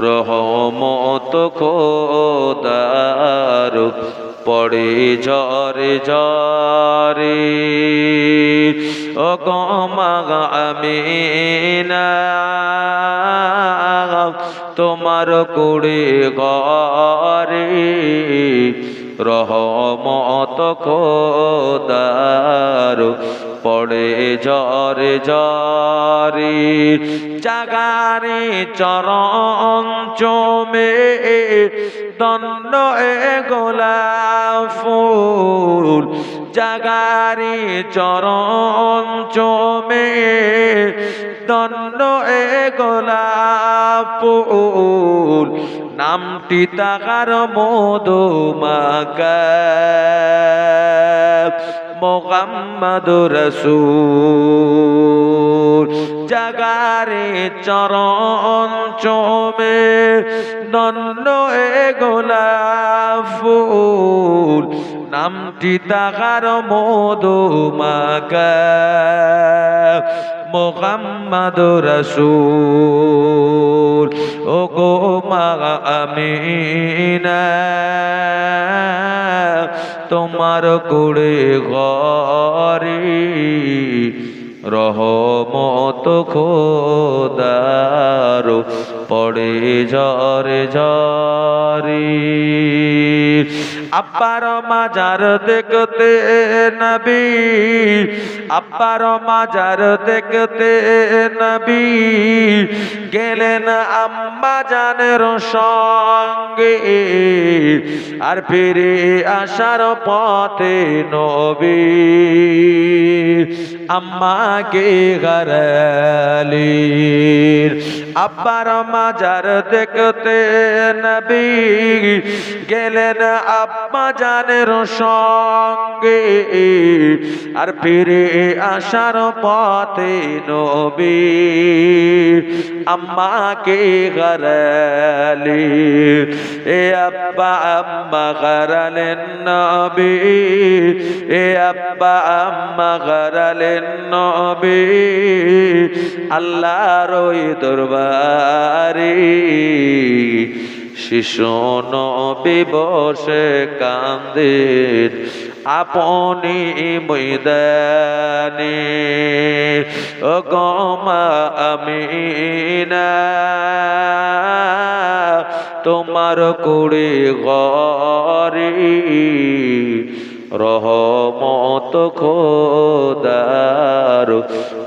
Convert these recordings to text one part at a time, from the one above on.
রহমত খোদার পড়ে ঝরে ঝরে ও গো আমিনা তোমার কুড়ে ঘরে রহমত খোদার পড়ে ঝরে ঝরে জাগারে চরণ চমে দণ্ড এ গোলাপ ফুল জাগারে চরণ চমে দণ্ড এ গোলাপ ফুল নামটি তাহার মধুমাকা মুহাম্মাদুর রাসূল জাগারে চরণ চমে দণ্ড এ গোলাপ ফুল নামটি তাহার মধুমাকা মুহাম্মাদুর রাসূল ও গো মা আমিনা তোমার কুড়ে ঘরে রহমত খোদার পড়ে ঝরে ঝরে আব্বার মাজার দেখতে নবী আব্বার মাজার দেখতে নবী গেলেন আম্মা জানের সঙ্গে আর ফিরে আসার পথে নবী আম্মাকে হারালেন আব্বার মাজার দেখতে নবী গেলেন আম্মা জানের সঙ্গে আর ফিরে আসার পথে নবী আম্মাকে হারালেন এ আব্বা আম্মা হারালেন নবী এ আব্বা আম্মা হারালেন নবী আল্লাহর ওই দরবারে শিশু নবী বসে কান্দেন আপনি ময়দানে ও গো মা আমিনা তোমার কুড়ে ঘরে রহমত খোদার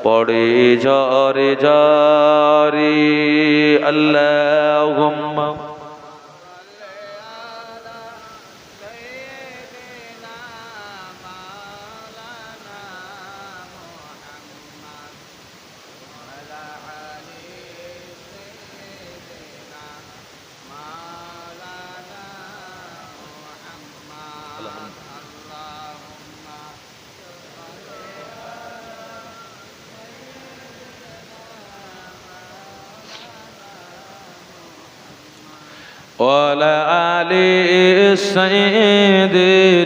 পড়ে ঝরে ঝরে আল্লাহুম্মা وعلى آل سيدنا